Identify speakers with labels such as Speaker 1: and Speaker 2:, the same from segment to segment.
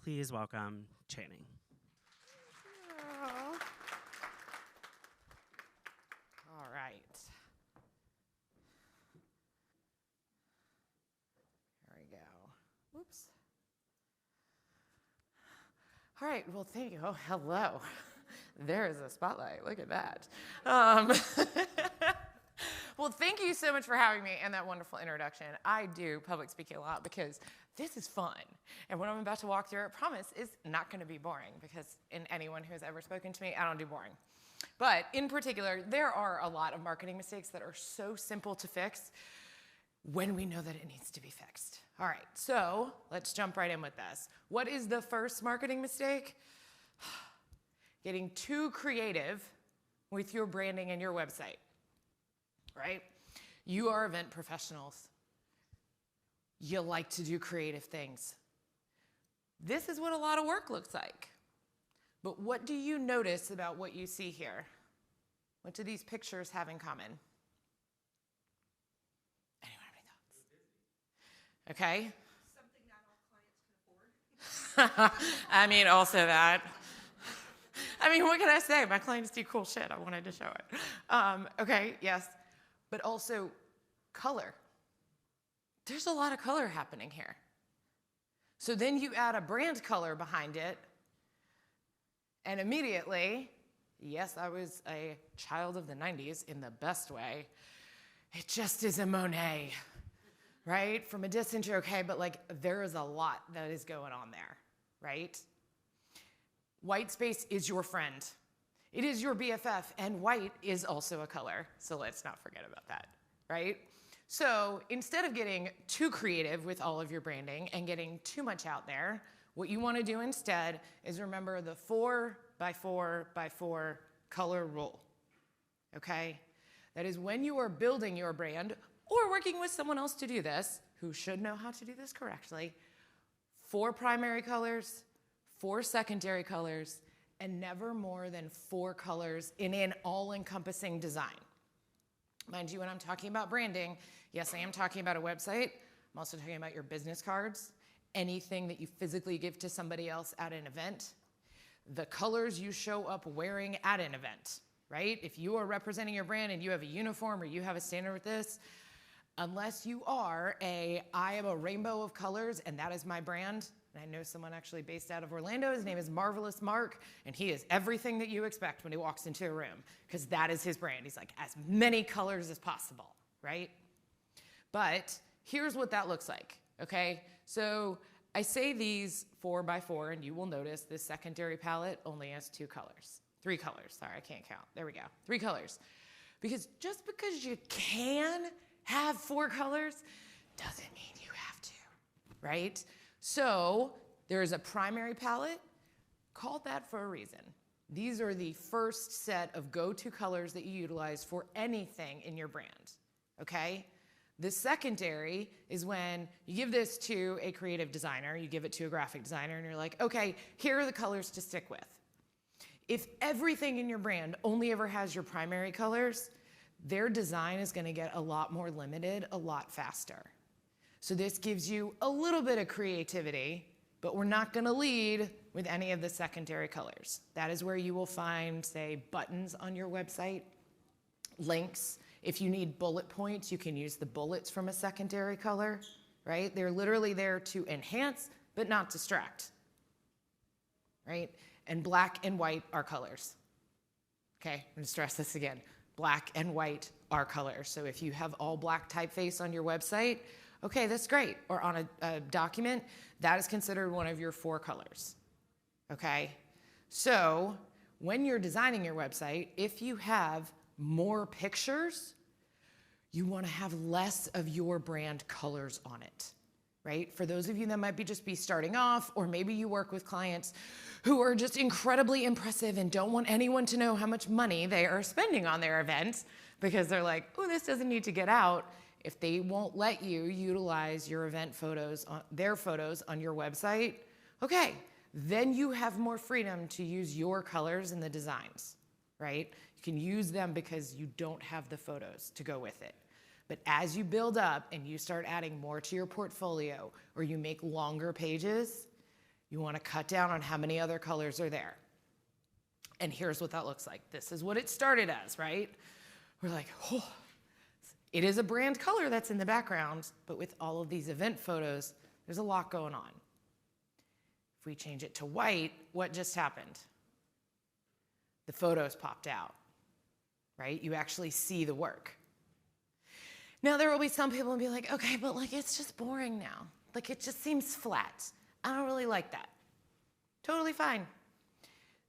Speaker 1: please welcome Channing.
Speaker 2: All right. There we go. Whoops. All right, well, thank you. Oh, hello. There is a spotlight. Look at that. Well, thank you so much for having me and that wonderful introduction. I do public speaking a lot because this is fun. And what I'm about to walk through, I promise, is not going to be boring because in anyone who has ever spoken to me, I don't do boring. But in particular, there are a lot of marketing mistakes that are so simple to fix when we know that it needs to be fixed. All right, so let's jump right in with this. What is the first marketing mistake? Getting too creative with your branding and your website, right? You are event professionals. You like to do creative things. This is what a lot of work looks like. But what do you notice about what you see here? What do these pictures have in common? Anyone have any thoughts? Okay.
Speaker 3: Something not all clients can afford.
Speaker 2: I mean, also that. I mean, what can I say? My clients do cool shit. I wanted to show it. Okay, yes. But also color. There's a lot of color happening here. So then you add a brand color behind it, and immediately, yes, I was a child of the 90s in the best way, it just is a Monet, right? From a distance, you're okay, but like there is a lot that is going on there, right? White space is your friend. It is your BFF, and white is also a color, so let's not forget about that, right? So instead of getting too creative with all of your branding and getting too much out there, what you want to do instead is remember the 4x4x4 color rule, okay? That is when you are building your brand or working with someone else to do this, who should know how to do this correctly, 4 primary colors, 4 secondary colors, and never more than 4 colors in an all-encompassing design. Mind you, when I'm talking about branding, yes, I am talking about a website. I'm also talking about your business cards, anything that you physically give to somebody else at an event, the colors you show up wearing at an event, right? If you are representing your brand and you have a uniform or you have a standard with this, unless you are I am a rainbow of colors and that is my brand. And I know someone actually based out of Orlando. His name is Marvelous Mark, and he is everything that you expect when he walks into a room, because that is his brand. He's like, as many colors as possible, right? But here's what that looks like, okay? So I say these 4x4, and you will notice this secondary palette only has 2 colors. 3 colors, sorry, I can't count. There we go, 3 colors. Because just because you can have 4 colors doesn't mean you have to, right? So there is a primary palette, called that for a reason. These are the first set of go-to colors that you utilize for anything in your brand, okay? The secondary is when you give this to a creative designer, you give it to a graphic designer, and you're like, okay, here are the colors to stick with. If everything in your brand only ever has your primary colors, their design is gonna get a lot more limited, a lot faster. So this gives you a little bit of creativity, but we're not gonna lead with any of the secondary colors. That is where you will find, say, buttons on your website, links. If you need bullet points, you can use the bullets from a secondary color, right? They're literally there to enhance, but not distract, right? And black and white are colors. Okay, I'm gonna stress this again. Black and white are colors. So if you have all black typeface on your website, okay, that's great. Or on a document, that is considered one of your 4 colors, okay? So when you're designing your website, if you have more pictures, you wanna have less of your brand colors on it, right? For those of you that might just be starting off, or maybe you work with clients who are just incredibly impressive and don't want anyone to know how much money they are spending on their event because they're like, oh, this doesn't need to get out. If they won't let you utilize your event photos, their photos on your website, okay, then you have more freedom to use your colors in the designs, right? You can use them because you don't have the photos to go with it. But as you build up and you start adding more to your portfolio or you make longer pages, You want to cut down on how many other colors are there. And here's what that looks like. This is what it started as, right? We're like, oh, it is a brand color that's in the background, but with all of these event photos, there's a lot going on. If we change it to white, what just happened? The photos popped out, right? You actually see the work. Now, there will be some people who be like, okay, but like, it's just boring now. Like, it just seems flat. I don't really like that. Totally fine.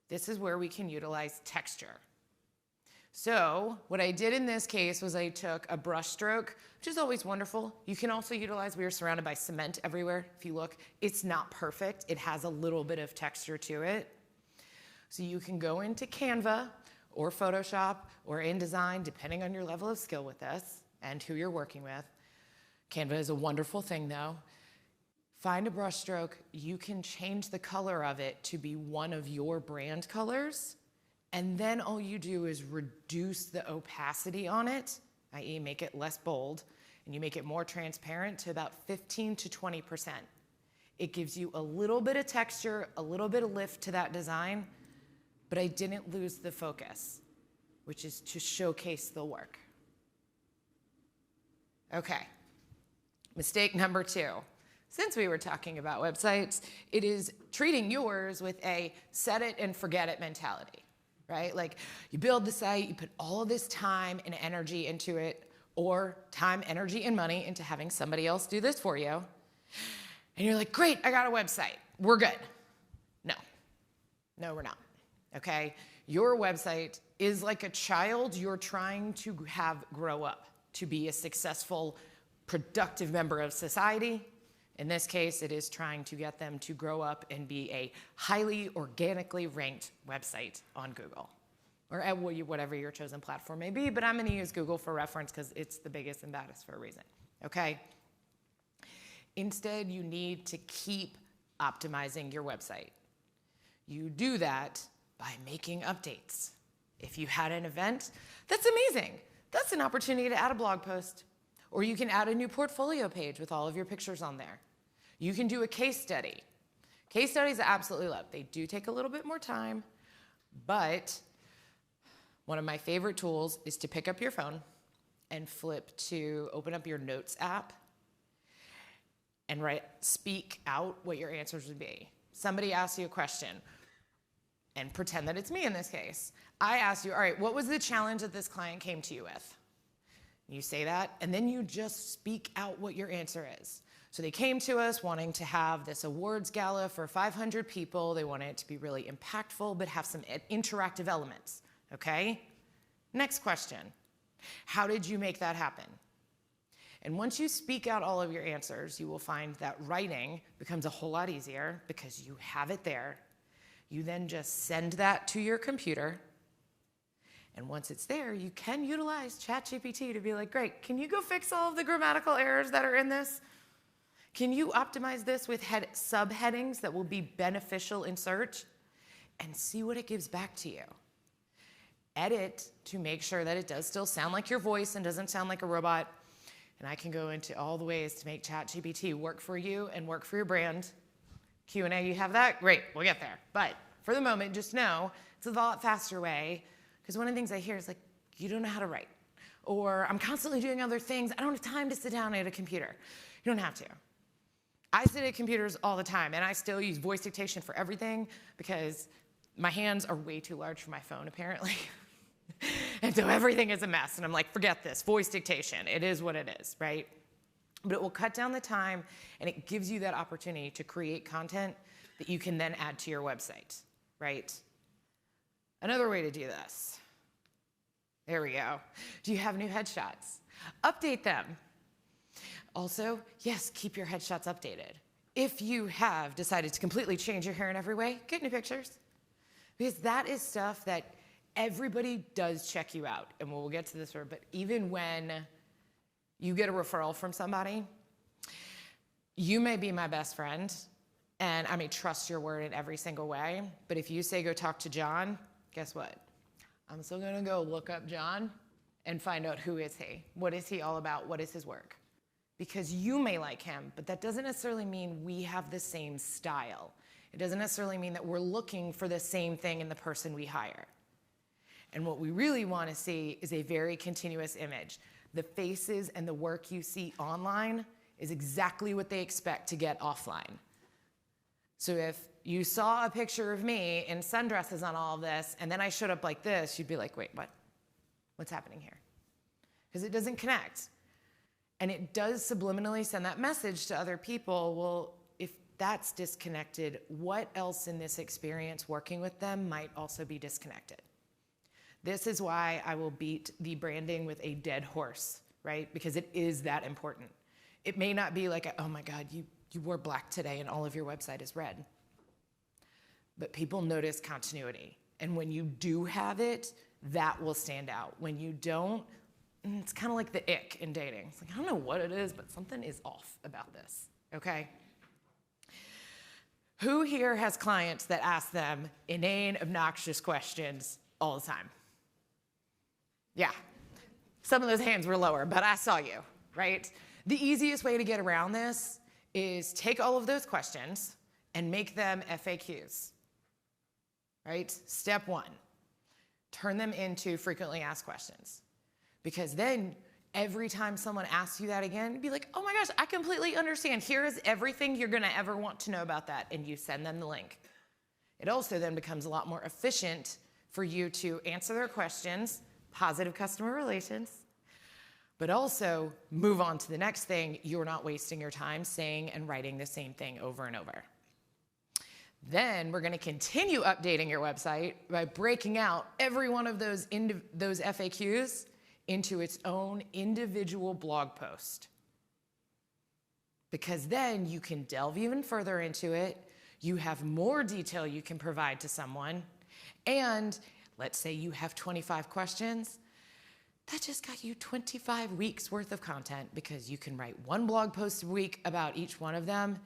Speaker 2: This is where we can utilize texture. So what I did in this case was I took a brush stroke, which is always wonderful. You can also utilize, we are surrounded by cement everywhere. If you look, it's not perfect. It has a little bit of texture to it. So you can go into Canva or Photoshop or InDesign, depending on your level of skill with this and who you're working with. Canva is a wonderful thing though. Find a brush stroke. You can change the color of it to be one of your brand colors. And then all you do is reduce the opacity on it, i.e. make it less bold, and you make it more transparent to about 15 to 20%. It gives you a little bit of texture, a little bit of lift to that design, but I didn't lose the focus, which is to showcase the work. Okay, mistake number 2. Since we were talking about websites, it is treating yours with a set it and forget it mentality, right? Like you build the site, you put all of this time and energy into it, or time, energy, and money into having somebody else do this for you. And you're like, great, I got a website. We're good. No, we're not, okay? Your website is like a child you're trying to have grow up to be a successful, productive member of society. In this case, it is trying to get them to grow up and be a highly organically ranked website on Google, or at whatever your chosen platform may be, but I'm gonna use Google for reference because it's the biggest and baddest for a reason, okay? Instead, you need to keep optimizing your website. You do that by making updates. If you had an event, that's amazing. That's an opportunity to add a blog post, or you can add a new portfolio page with all of your pictures on there. You can do a case study. Case studies I absolutely love. They do take a little bit more time, but one of my favorite tools is to pick up your phone and open up your notes app and speak out what your answers would be. Somebody asks you a question, and pretend that it's me in this case. I asked you, all right, what was the challenge that this client came to you with? You say that, and then you just speak out what your answer is. So they came to us wanting to have this awards gala for 500 people. They wanted it to be really impactful, but have some interactive elements, okay? Next question, how did you make that happen? And once you speak out all of your answers, you will find that writing becomes a whole lot easier because you have it there. You then just send that to your computer. And once it's there, you can utilize ChatGPT to be like, great, can you go fix all of the grammatical errors that are in this? Can you optimize this with subheadings that will be beneficial in search? And see what it gives back to you. Edit to make sure that it does still sound like your voice and doesn't sound like a robot. And I can go into all the ways to make ChatGPT work for you and work for your brand. Q&A, you have that? Great, we'll get there. But for the moment, just know it's a lot faster way. Because one of the things I hear is like, you don't know how to write. Or I'm constantly doing other things. I don't have time to sit down at a computer. You don't have to. I sit at computers all the time, and I still use voice dictation for everything because my hands are way too large for my phone, apparently. And so everything is a mess, and I'm like, forget this, voice dictation. It is what it is, right? But it will cut down the time, and it gives you that opportunity to create content that you can then add to your website, right? Another way to do this. There we go. Do you have new headshots? Update them. Also, yes, keep your headshots updated. If you have decided to completely change your hair in every way, get new pictures. Because that is stuff that everybody does check you out. And we'll get to this, but even when you get a referral from somebody, you may be my best friend, and I may trust your word in every single way, but if you say go talk to John, guess what? I'm still gonna go look up John and find out who is he? What is he all about? What is his work? Because you may like him, but that doesn't necessarily mean we have the same style. It doesn't necessarily mean that we're looking for the same thing in the person we hire. And what we really want to see is a very continuous image. The faces and the work you see online is exactly what they expect to get offline. So if you saw a picture of me in sundresses on all of this, and then I showed up like this, you'd be like, wait, what? What's happening here? Because it doesn't connect. And it does subliminally send that message to other people. Well, if that's disconnected, what else in this experience working with them might also be disconnected? This is why I will beat the branding with a dead horse, right? Because it is that important. It may not be like, oh my God, you wore black today and all of your website is red. But people notice continuity. And when you do have it, that will stand out. When you don't, it's kind of like the ick in dating. It's like, I don't know what it is, but something is off about this, okay? Who here has clients that ask them inane, obnoxious questions all the time? Yeah. Some of those hands were lower, but I saw you, right? The easiest way to get around this is take all of those questions and make them FAQs, right? Step one, turn them into frequently asked questions. Because then every time someone asks you that again, be like, oh my gosh, I completely understand. Here is everything you're gonna ever want to know about that, and you send them the link. It also then becomes a lot more efficient for you to answer their questions, positive customer relations, but also move on to the next thing. You're not wasting your time saying and writing the same thing over and over. Then we're gonna continue updating your website by breaking out every one of those FAQs into its own individual blog post. Because then you can delve even further into it, you have more detail you can provide to someone, and let's say you have 25 questions, that just got you 25 weeks worth of content because you can write one blog post a week about each one of them.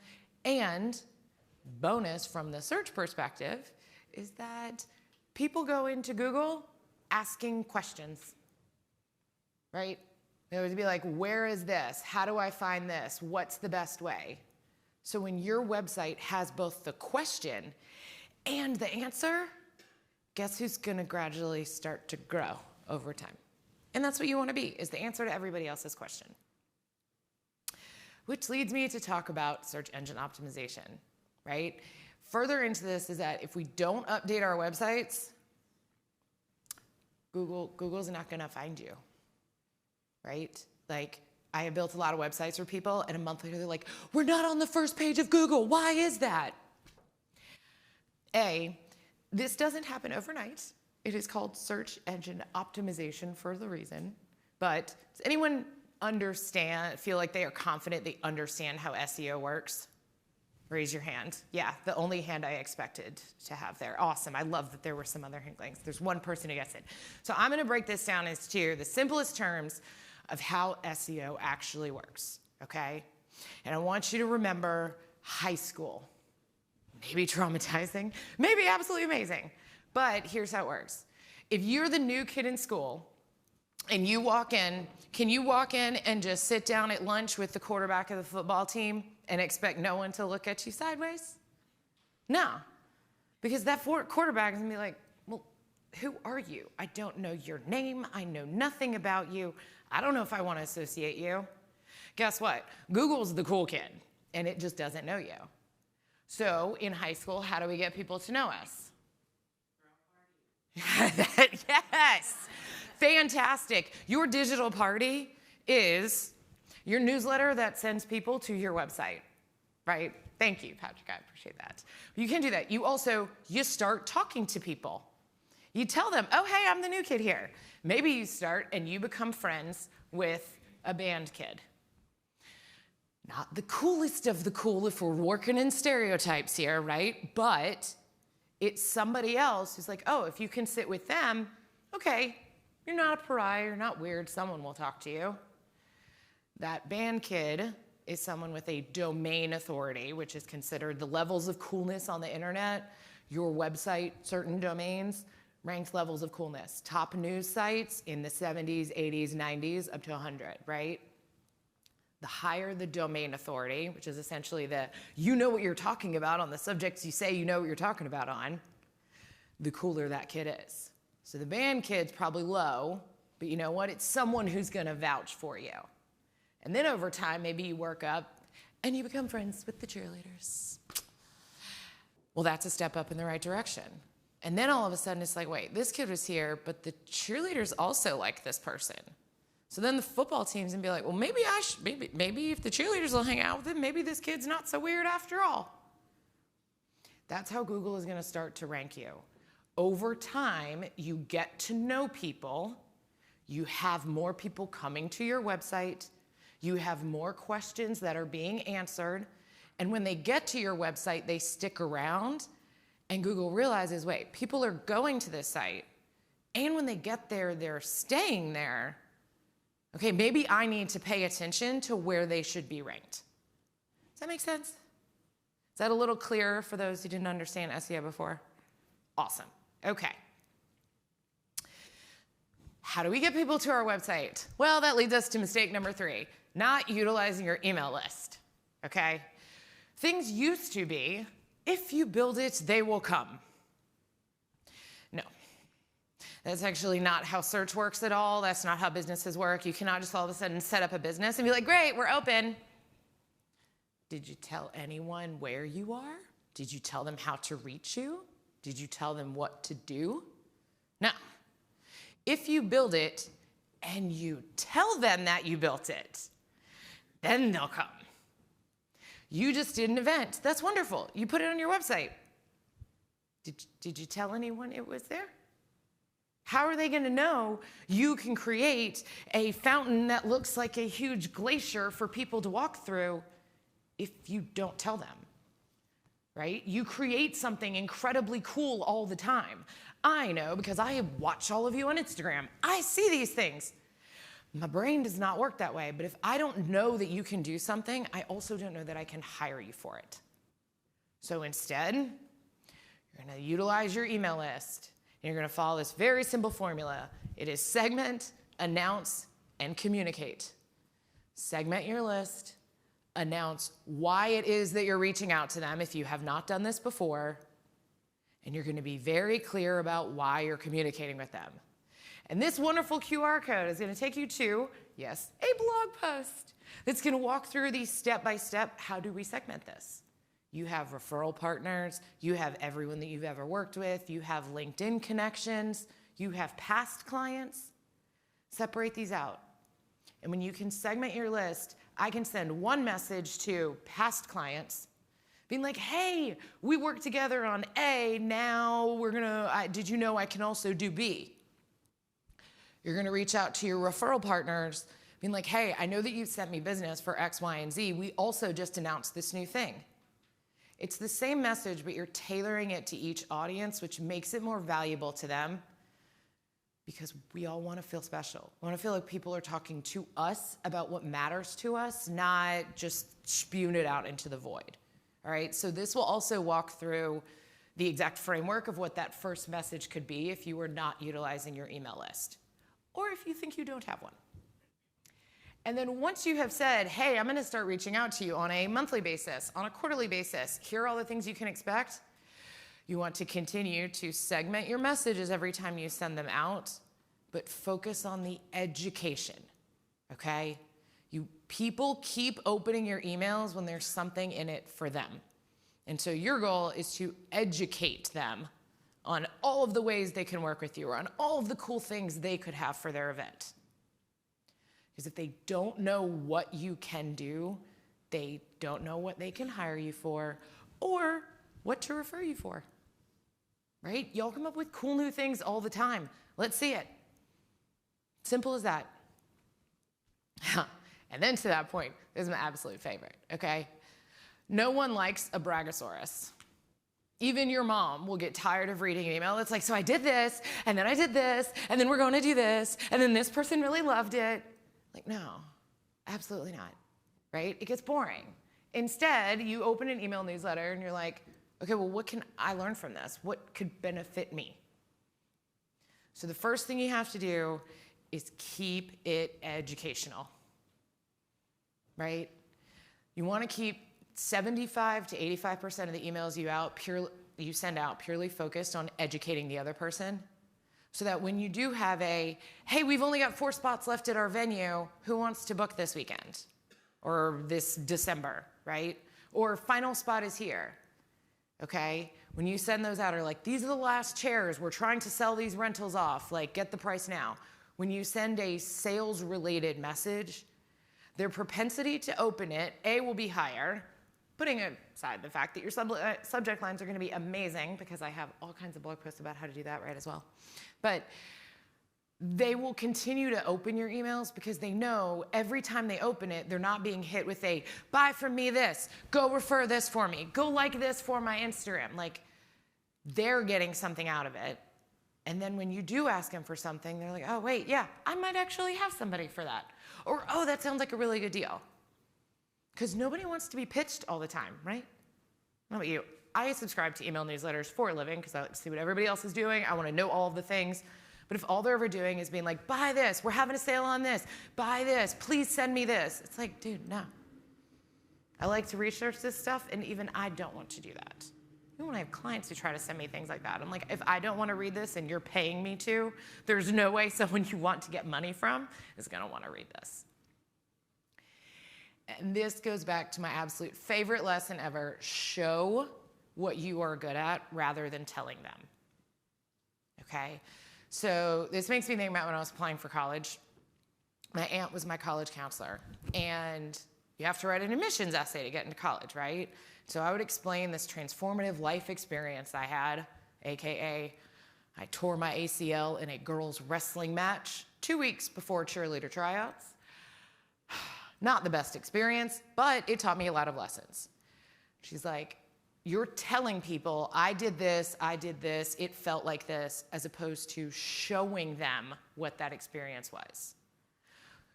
Speaker 2: And bonus from the search perspective is that people go into Google asking questions. Right? They would be like, where is this? How do I find this? What's the best way? So when your website has both the question and the answer, guess who's gonna gradually start to grow over time? And that's what you wanna be, is the answer to everybody else's question. Which leads me to talk about search engine optimization, right? Further into this is that if we don't update our websites, Google's not gonna find you. Right? Like, I have built a lot of websites for people, and a month later they're like, we're not on the first page of Google. Why is that? This doesn't happen overnight. It is called search engine optimization for the reason. But does anyone feel like they are confident they understand how SEO works? Raise your hand. Yeah, the only hand I expected to have there. Awesome. I love that there were some other hinklings. There's one person who gets it. So I'm going to break this down into the simplest terms of how SEO actually works, okay? And I want you to remember high school. Maybe traumatizing, maybe absolutely amazing. But here's how it works. If you're the new kid in school and you walk in, can you walk in and just sit down at lunch with the quarterback of the football team and expect no one to look at you sideways? No, because that quarterback is gonna be like, well, who are you? I don't know your name. I know nothing about you. I don't know if I want to associate you. Guess what? Google's the cool kid, and it just doesn't know you. So in high school, how do we get people to know us? Yes, fantastic. Your digital party is your newsletter that sends people to your website, right? Thank you, Patrick, I appreciate that. You can do that. You start talking to people. You tell them, oh, hey, I'm the new kid here. Maybe you start and you become friends with a band kid. Not the coolest of the cool if we're working in stereotypes here, right? But it's somebody else who's like, oh, if you can sit with them, okay, you're not a pariah, you're not weird, someone will talk to you. That band kid is someone with a domain authority, which is considered the levels of coolness on the internet. Your website, certain domains, ranked levels of coolness. Top news sites in the 70s, 80s, 90s, up to 100, right? the higher the domain authority, which is essentially you know what you're talking about on the subjects you say you know what you're talking about on, the cooler that kid is. So the band kid's probably low, but you know what? It's someone who's gonna vouch for you. And then over time, maybe you work up and you become friends with the cheerleaders. Well, that's a step up in the right direction. And then all of a sudden it's like, wait, this kid was here, but the cheerleaders also like this person. So then the football team's gonna be like, well, maybe if the cheerleaders will hang out with him, maybe this kid's not so weird after all. That's how Google is gonna start to rank you. Over time, you get to know people, you have more people coming to your website, you have more questions that are being answered, and when they get to your website, they stick around, and Google realizes, wait, people are going to this site, and when they get there, they're staying there. Okay, maybe I need to pay attention to where they should be ranked. Does that make sense? Is that a little clearer for those who didn't understand SEO before? Awesome. Okay. How do we get people to our website? Well, that leads us to mistake number 3, not utilizing your email list. Okay? Things used to be, if you build it, they will come. No. That's actually not how search works at all. That's not how businesses work. You cannot just all of a sudden set up a business and be like, great, we're open. Did you tell anyone where you are? Did you tell them how to reach you? Did you tell them what to do? No. If you build it and you tell them that you built it, then they'll come. You just did an event. That's wonderful. You put it on your website. Did you tell anyone it was there? How are they going to know you can create a fountain that looks like a huge glacier for people to walk through if you don't tell them? Right? You create something incredibly cool all the time. I know because I watch all of you on Instagram. I see these things. My brain does not work that way, but if I don't know that you can do something, I also don't know that I can hire you for it. So instead, you're going to utilize your email list, and you're going to follow this very simple formula. It is segment, announce, and communicate. Segment your list. Announce why it is that you're reaching out to them if you have not done this before, and you're going to be very clear about why you're communicating with them. And this wonderful QR code is going to take you to, yes, a blog post that's going to walk through these step by step. How do we segment this? You have referral partners, you have everyone that you've ever worked with, you have LinkedIn connections, you have past clients. Separate these out. And when you can segment your list, I can send one message to past clients, being like, hey, we worked together on A, now did you know I can also do B? You're gonna reach out to your referral partners, being like, hey, I know that you sent me business for X, Y, and Z. We also just announced this new thing. It's the same message, but you're tailoring it to each audience, which makes it more valuable to them. Because we all want to feel special. We want to feel like people are talking to us about what matters to us, not just spewing it out into the void. All right, so this will also walk through the exact framework of what that first message could be if you were not utilizing your email list, or if you think you don't have one. And then once you have said, hey, I'm going to start reaching out to you on a monthly basis, on a quarterly basis, here are all the things you can expect. You want to continue to segment your messages every time you send them out, but focus on the education, okay? People keep opening your emails when there's something in it for them. And so your goal is to educate them on all of the ways they can work with you or on all of the cool things they could have for their event. Because if they don't know what you can do, they don't know what they can hire you for or what to refer you for. Right? Y'all come up with cool new things all the time. Let's see it. Simple as that. And then to that point, this is my absolute favorite, okay? No one likes a braggosaurus. Even your mom will get tired of reading an email that's like, so I did this, and then I did this, and then we're going to do this, and then this person really loved it. Like, no, absolutely not, right? It gets boring. Instead, you open an email newsletter, and you're like, okay, well, what can I learn from this? What could benefit me? So the first thing you have to do is keep it educational. right? You want to keep 75 to 85% of the emails you send out purely focused on educating the other person, so that when you do have hey, we've only got 4 spots left at our venue, who wants to book this weekend? Or this December, right? Or final spot is here, okay? When you send those out, or like, these are the last chairs, we're trying to sell these rentals off, like, get the price now. When you send a sales-related message, their propensity to open it, will be higher, putting aside the fact that your subject lines are gonna be amazing, because I have all kinds of blog posts about how to do that right as well. But they will continue to open your emails because they know every time they open it, they're not being hit with buy from me this, go refer this for me, go like this for my Instagram. Like, they're getting something out of it. And then when you do ask them for something, they're like, oh, wait, yeah, I might actually have somebody for that. Or, oh, that sounds like a really good deal. Because nobody wants to be pitched all the time, right? How about you? I subscribe to email newsletters for a living because I like to see what everybody else is doing. I want to know all of the things. But if all they're ever doing is being like, buy this, we're having a sale on this, buy this, please send me this. It's like, dude, no. I like to research this stuff, and even I don't want to do that. Even when I have clients who try to send me things like that, I'm like, if I don't want to read this and you're paying me to, there's no way someone you want to get money from is going to want to read this. And this goes back to my absolute favorite lesson ever: show what you are good at rather than telling them. Okay? So this makes me think about when I was applying for college. My aunt was my college counselor, and you have to write an admissions essay to get into college, right? So I would explain this transformative life experience I had, AKA I tore my ACL in a girls' wrestling match 2 weeks before cheerleader tryouts. Not the best experience, but it taught me a lot of lessons. She's like, you're telling people, I did this, it felt like this, as opposed to showing them what that experience was.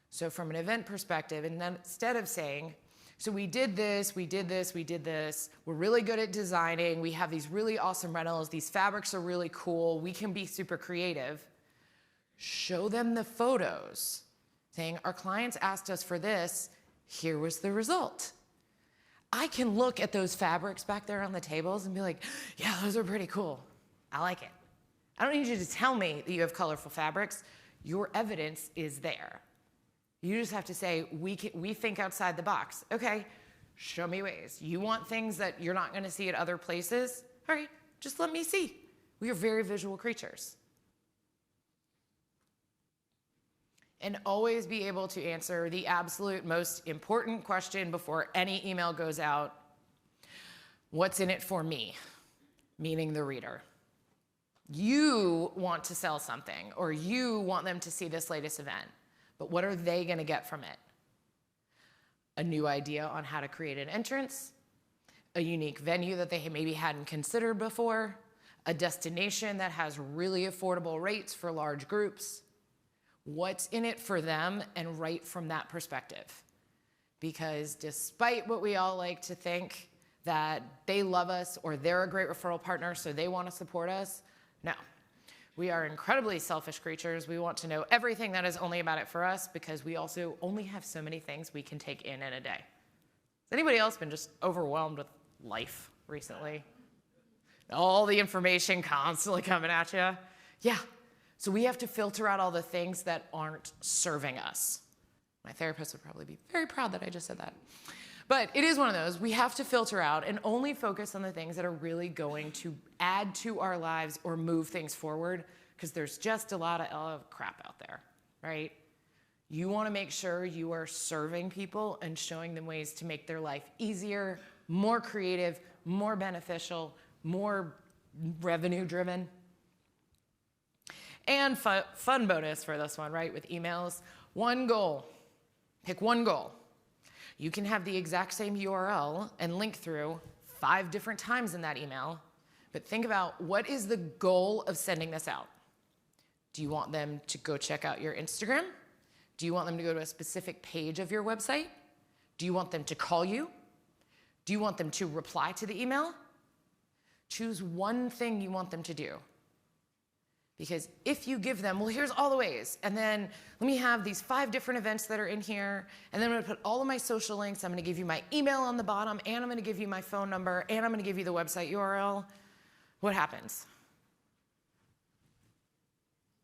Speaker 2: So from an event perspective, and then instead of saying, so we did this, we're really good at designing, we have these really awesome rentals, these fabrics are really cool, we can be super creative, show them the photos, saying, our clients asked us for this, here was the result. I can look at those fabrics back there on the tables and be like, yeah, those are pretty cool. I like it. I don't need you to tell me that you have colorful fabrics. Your evidence is there. You just have to say, we think outside the box. Okay, show me ways. You want things that you're not going to see at other places? All right, just let me see. We are very visual creatures. And always be able to answer the absolute most important question before any email goes out. What's in it for me? Meaning the reader. You want to sell something, or you want them to see this latest event, but what are they going to get from it? A new idea on how to create an entrance, a unique venue that they maybe hadn't considered before, a destination that has really affordable rates for large groups. What's in it for them, and right from that perspective. Because despite what we all like to think, that they love us or they're a great referral partner so they want to support us, no. We are incredibly selfish creatures. We want to know everything that is only about it for us, because we also only have so many things we can take in a day. Has anybody else been just overwhelmed with life recently? All the information constantly coming at you? Yeah. So we have to filter out all the things that aren't serving us. My therapist would probably be very proud that I just said that. But it is one of those. We have to filter out and only focus on the things that are really going to add to our lives or move things forward, because there's just a lot of crap out there, right? You want to make sure you are serving people and showing them ways to make their life easier, more creative, more beneficial, more revenue-driven. And fun bonus for this one, right, with emails, one goal. Pick one goal. You can have the exact same URL and link through 5 different times in that email, but think about, what is the goal of sending this out? Do you want them to go check out your Instagram? Do you want them to go to a specific page of your website? Do you want them to call you? Do you want them to reply to the email? Choose one thing you want them to do. Because if you give them, well, here's all the ways, and then let me have these 5 different events that are in here, and then I'm gonna put all of my social links, I'm gonna give you my email on the bottom, and I'm gonna give you my phone number, and I'm gonna give you the website URL, what happens?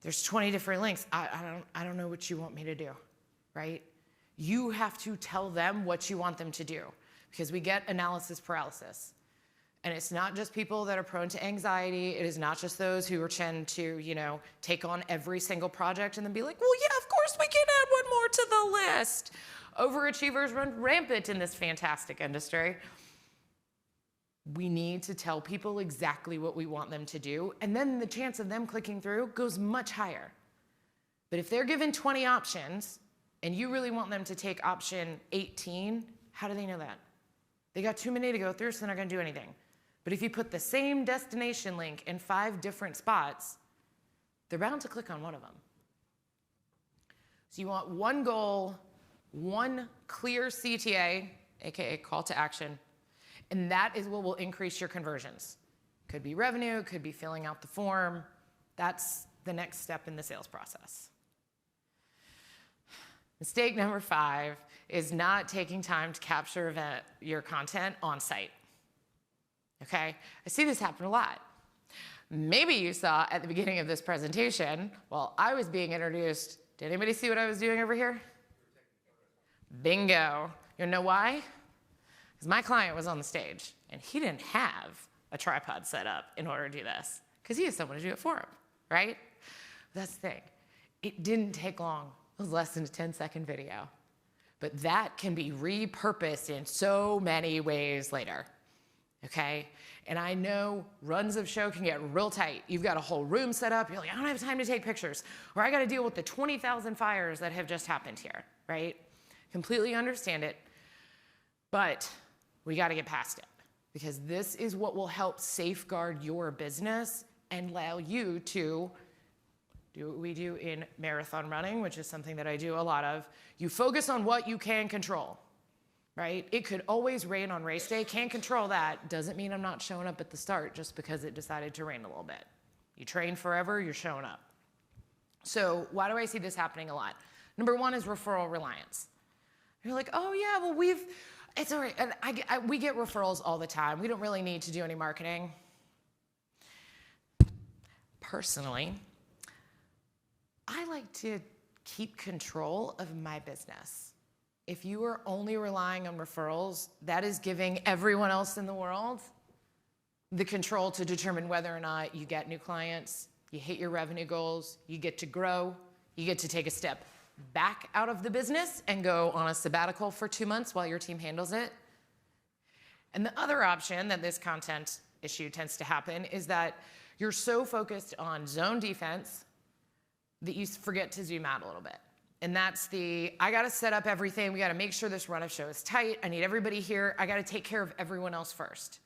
Speaker 2: There's 20 different links. I don't know what you want me to do, right? You have to tell them what you want them to do, because we get analysis paralysis. And it's not just people that are prone to anxiety. It is not just those who tend to, take on every single project and then be like, well, yeah, of course we can add one more to the list. Overachievers run rampant in this fantastic industry. We need to tell people exactly what we want them to do, and then the chance of them clicking through goes much higher. But if they're given 20 options and you really want them to take option 18, how do they know that? They got too many to go through, so they're not gonna do anything. But if you put the same destination link in 5 different spots, they're bound to click on one of them. So you want one goal, one clear CTA, AKA call to action, and that is what will increase your conversions. Could be revenue, could be filling out the form. That's the next step in the sales process. Mistake number 5 is not taking time to capture your content on site. Okay, I see this happen a lot. Maybe you saw at the beginning of this presentation, while I was being introduced, did anybody see what I was doing over here? Bingo. You know why? Because my client was on the stage, and he didn't have a tripod set up in order to do this, because he had someone to do it for him, right? That's the thing. It didn't take long. It was less than a 10-second video. But that can be repurposed in so many ways later. Okay? And I know runs of show can get real tight. You've got a whole room set up. You're like, I don't have time to take pictures. Or I got to deal with the 20,000 fires that have just happened here, right? Completely understand it. But we got to get past it, because this is what will help safeguard your business and allow you to do what we do in marathon running, which is something that I do a lot of. You focus on what you can control. Right? It could always rain on race day. Can't control that. Doesn't mean I'm not showing up at the start just because it decided to rain a little bit. You train forever, you're showing up. So why do I see this happening a lot? Number 1 is referral reliance. You're like, oh yeah, well it's all right. And we get referrals all the time. We don't really need to do any marketing. Personally, I like to keep control of my business. If you are only relying on referrals, that is giving everyone else in the world the control to determine whether or not you get new clients, you hit your revenue goals, you get to grow, you get to take a step back out of the business and go on a sabbatical for 2 months while your team handles it. And the other option that this content issue tends to happen is that you're so focused on zone defense that you forget to zoom out a little bit. And that's I got to set up everything. We got to make sure this run of show is tight. I need everybody here. I got to take care of everyone else first.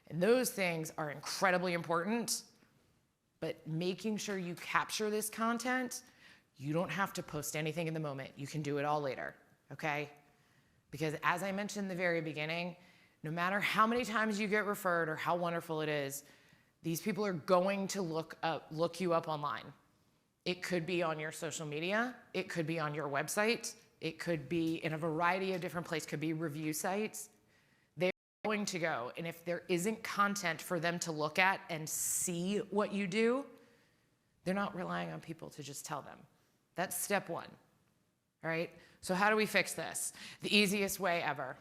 Speaker 2: And those things are incredibly important. But making sure you capture this content, you don't have to post anything in the moment. You can do it all later, okay? Because as I mentioned in the very beginning, no matter how many times you get referred or how wonderful it is, these people are going to look you up online. It could be on your social media. It could be on your website. It could be in a variety of different places. It could be review sites. They're going to go. And if there isn't content for them to look at and see what you do, they're not relying on people to just tell them. That's step 1, all right? So how do we fix this? The easiest way ever,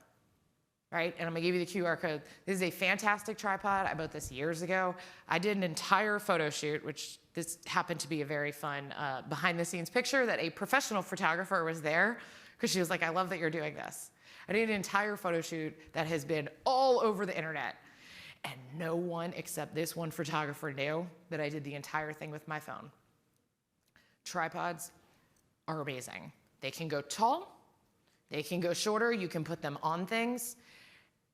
Speaker 2: right? And I'm gonna give you the QR code. This is a fantastic tripod. I bought this years ago. I did an entire photo shoot, which this happened to be a very fun behind the scenes picture that a professional photographer was there because she was like, I love that you're doing this. I did an entire photo shoot that has been all over the internet. And no one except this one photographer knew that I did the entire thing with my phone. Tripods are amazing. They can go tall, they can go shorter, you can put them on things.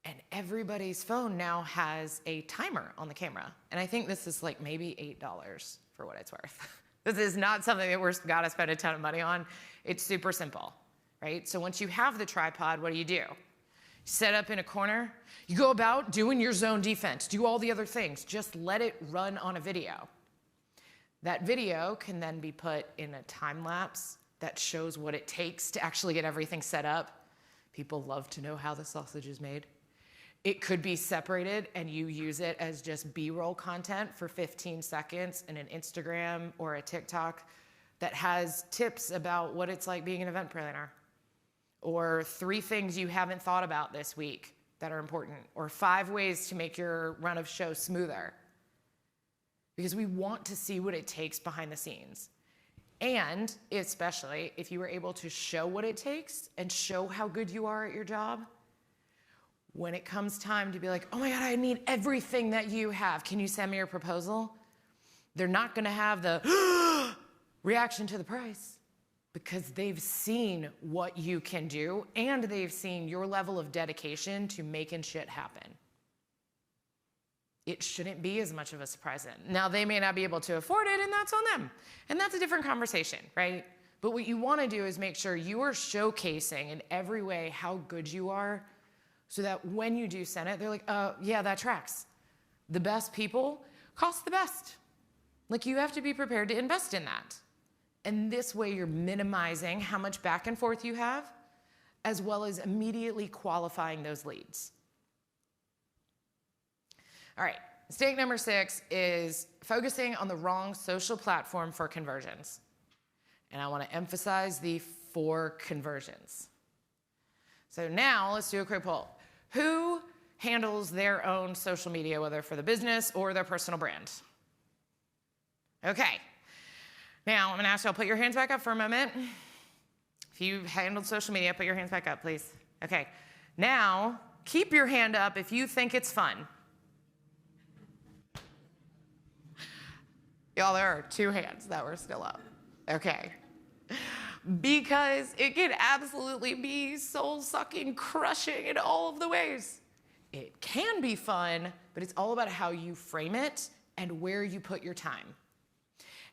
Speaker 2: And everybody's phone now has a timer on the camera. And I think this is like maybe $8 for what it's worth. This is not something that we've got to spend a ton of money on. It's super simple, right? So once you have the tripod, what do? You set up in a corner. You go about doing your zone defense. Do all the other things. Just let it run on a video. That video can then be put in a time lapse that shows what it takes to actually get everything set up. People love to know how the sausage is made. It could be separated and you use it as just B-roll content for 15 seconds in an Instagram or a TikTok that has tips about what it's like being an event planner, or 3 things you haven't thought about this week that are important, or 5 ways to make your run of show smoother. Because we want to see what it takes behind the scenes. And especially if you were able to show what it takes and show how good you are at your job, when it comes time to be like, oh my God, I need everything that you have. Can you send me your proposal? They're not gonna have the reaction to the price because they've seen what you can do and they've seen your level of dedication to making shit happen. It shouldn't be as much of a surprise then. Now, they may not be able to afford it, and that's on them. And that's a different conversation, right? But what you want to do is make sure you are showcasing in every way how good you are so that when you do send it, they're like, yeah, that tracks. The best people cost the best. Like, you have to be prepared to invest in that. And this way, you're minimizing how much back and forth you have, as well as immediately qualifying those leads. All right, mistake number 6 is focusing on the wrong social platform for conversions. And I want to emphasize the 4 conversions. So now let's do a quick poll. Who handles their own social media, whether for the business or their personal brand? Okay. Now I'm going to ask you all to put your hands back up for a moment. If you handled social media, put your hands back up, please. Okay. Now keep your hand up if you think it's fun. Y'all, there are 2 hands that were still up. Okay. Because it can absolutely be soul-sucking, crushing in all of the ways. It can be fun, but it's all about how you frame it and where you put your time.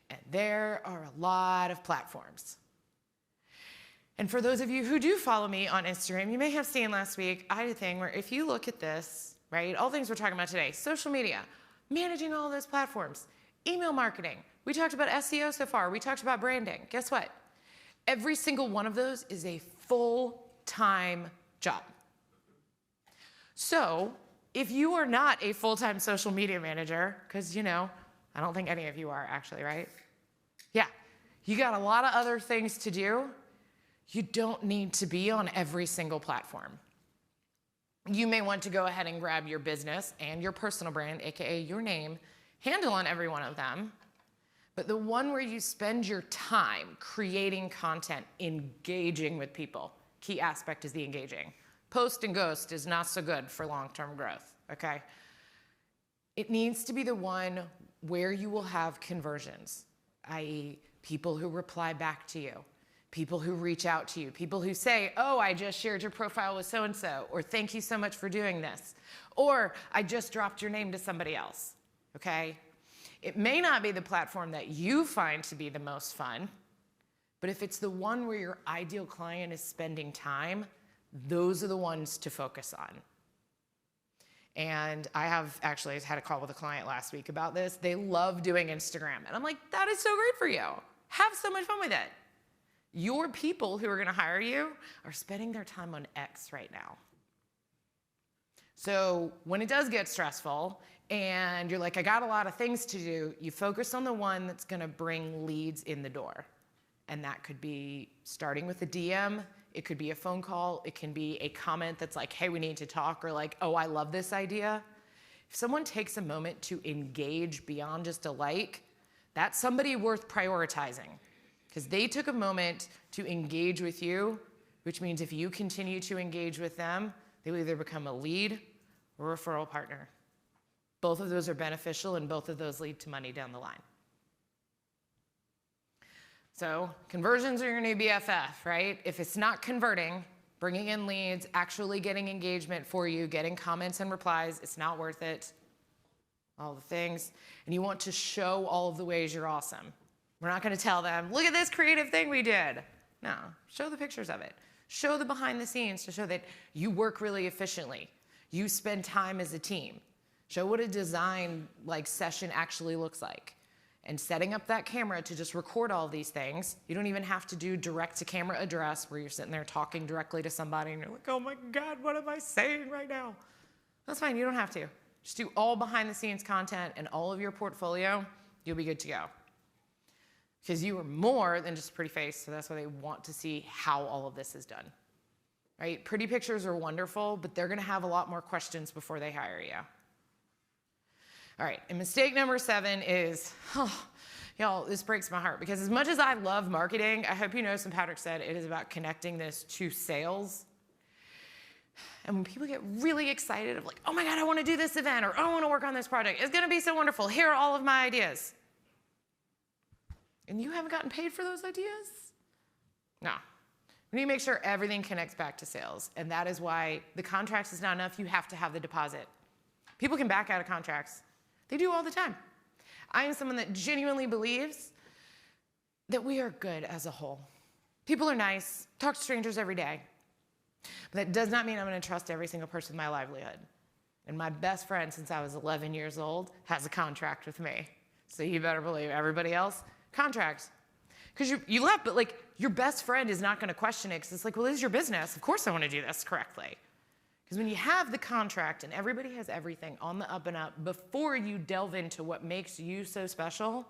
Speaker 2: And there are a lot of platforms. And for those of you who do follow me on Instagram, you may have seen last week, I had a thing where if you look at this, right, all things we're talking about today, social media, managing all those platforms, email marketing. We talked about SEO so far. We talked about branding. Guess what? Every single one of those is a full-time job. So if you are not a full-time social media manager, because, I don't think any of you are actually, right? Yeah, you got a lot of other things to do. You don't need to be on every single platform. You may want to go ahead and grab your business and your personal brand, AKA your name, handle on every one of them, but the one where you spend your time creating content, engaging with people. Key aspect is the engaging. Post and ghost is not so good for long-term growth, okay? It needs to be the one where you will have conversions, i.e. people who reply back to you, people who reach out to you, people who say, oh, I just shared your profile with so-and-so, or thank you so much for doing this, or I just dropped your name to somebody else. Okay? It may not be the platform that you find to be the most fun, but if it's the one where your ideal client is spending time, those are the ones to focus on. And I have actually had a call with a client last week about this. They love doing Instagram. And I'm like, that is so great for you. Have so much fun with it. Your people who are going to hire you are spending their time on X right now. So when it does get stressful and you're like, I got a lot of things to do, you focus on the one that's going to bring leads in the door. And that could be starting with a DM. It could be a phone call. It can be a comment that's like, hey, we need to talk, or like, oh, I love this idea. If someone takes a moment to engage beyond just a like, that's somebody worth prioritizing because they took a moment to engage with you, which means if you continue to engage with them, they will either become a lead or a referral partner. Both of those are beneficial and both of those lead to money down the line. So conversions are your new BFF, right? If it's not converting, bringing in leads, actually getting engagement for you, getting comments and replies, it's not worth it. All the things. And you want to show all of the ways you're awesome. We're not going to tell them, look at this creative thing we did. No, show the pictures of it. Show the behind the scenes to show that you work really efficiently. You spend time as a team. Show what a design session actually looks like. and setting up that camera to just record all these things. You don't even have to do direct to camera address where you're sitting there talking directly to somebody and you're like, oh my God, what am I saying right now? That's fine, you don't have to. Just do all behind the scenes content and all of your portfolio, you'll be good to go. Because you are more than just a pretty face, so that's why they want to see how all of this is done. Right? Pretty pictures are wonderful, but they're gonna have a lot more questions before they hire you. All right, and mistake number 7 is, y'all, this breaks my heart because as much as I love marketing, I hope you know, Patrick said, it is about connecting this to sales. And when people get really excited of like, oh my God, I want to do this event, or I want to work on this project, it's gonna be so wonderful, here are all of my ideas. And you haven't gotten paid for those ideas? No. We need to make sure everything connects back to sales. And that is why the contracts is not enough, you have to have the deposit. People can back out of contracts. They do all the time. I am someone that genuinely believes that we are good as a whole. People are nice, talk to strangers every day. But that does not mean I'm gonna trust every single person with my livelihood. And my best friend since I was 11 years old has a contract with me. So you better believe everybody else, contracts. Because you left, but like your best friend is not gonna question it because it's like, well, this is your business. Of course I wanna do this correctly. Because when you have the contract and everybody has everything on the up and up before you delve into what makes you so special,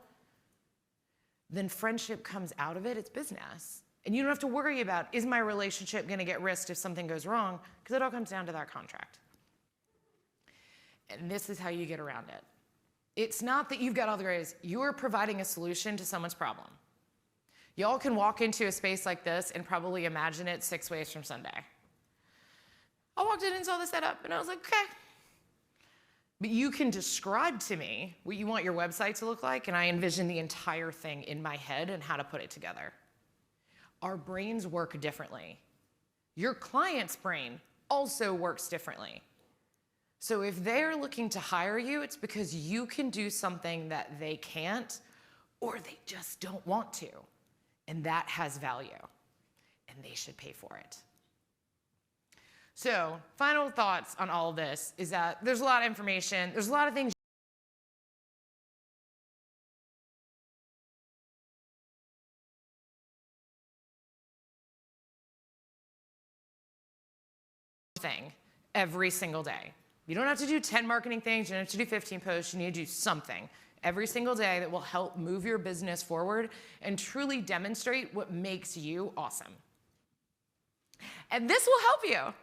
Speaker 2: then friendship comes out of it, it's business. And you don't have to worry about, is my relationship gonna get risked if something goes wrong? Because it all comes down to that contract. And this is how you get around it. It's not that you've got all the grades, you're providing a solution to someone's problem. Y'all can walk into a space like this and probably imagine it 6 ways from Sunday. I walked in and saw the setup, and I was like, okay. But you can describe to me what you want your website to look like, and I envision the entire thing in my head and how to put it together. Our brains work differently. Your client's brain also works differently. So if they're looking to hire you, it's because you can do something that they can't, or they just don't want to. And that has value, and they should pay for it. So, final thoughts on all of this is that there's a lot of information, there's a lot of things every single day. You don't have to do 10 marketing things, you don't have to do 15 posts, you need to do something every single day that will help move your business forward and truly demonstrate what makes you awesome. And this will help you.